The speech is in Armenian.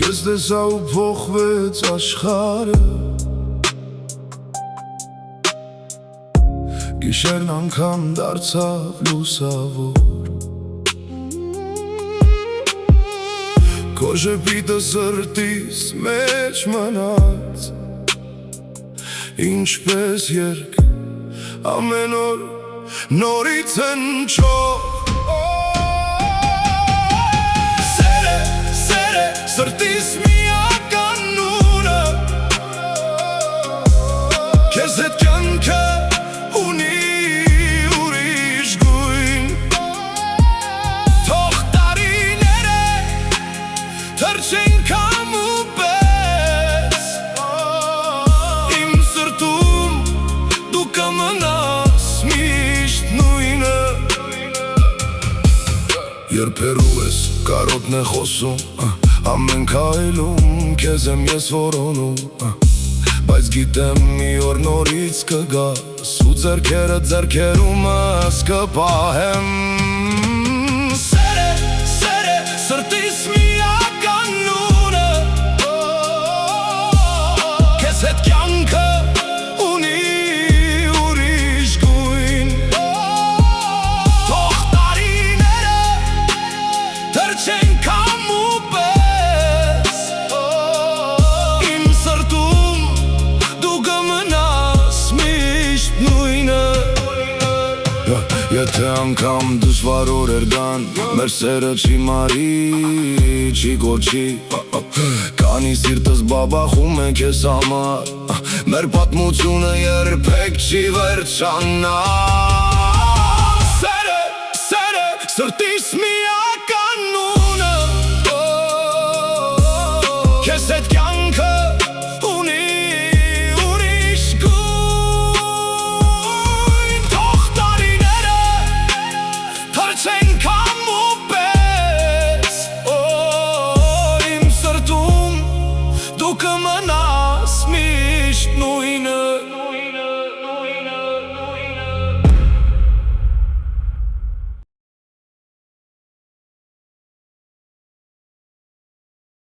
Քեզ տեսա ու փոխվեց աշխարհը Գիշերն անգամ դարձավ լուսավոր Քո ժպիտը սրտիս մեջ մնաց Ինչպես երգ ամեն օր նորից հնչող Սերը սրտիս միական նուրը Քեզ հետ կյանքը ունի ուրիշ գույն Թող տարիները թրջեն կամ ու պես Իմ սրտում դու կմնաս միշտ նույնը Երբ հեռու ես կարոտն է խոսում Ամեն քայլում քեզ եմ ես որոնում Բայց գիտեմ մի օր նորից կգաս Ու ձեռքերը ձեռքերումս կպահեմ Սերը սրտիս միական նուրը Քեզ հետ կյանքը ունի ուրիշ գույն Թող տարիները թրջեն կամ ու պես Իմ սրտում դու կմնաս միշտ նույնը Եթե անգամ դժվար օրեր գան Մեր սերը չի մարի, չի գոչի Կանի սիրտս բաբախում է քեզ համար Մեր պատմությունը երբեք չի վերջանա Սերը սրտիս միական նունը Քեզ հետ կյանքը ունի ուրիշ գույն Թող տարիները թրջեն կամ ու պես Իմ սրտում դու կմնաս միշտ նույնը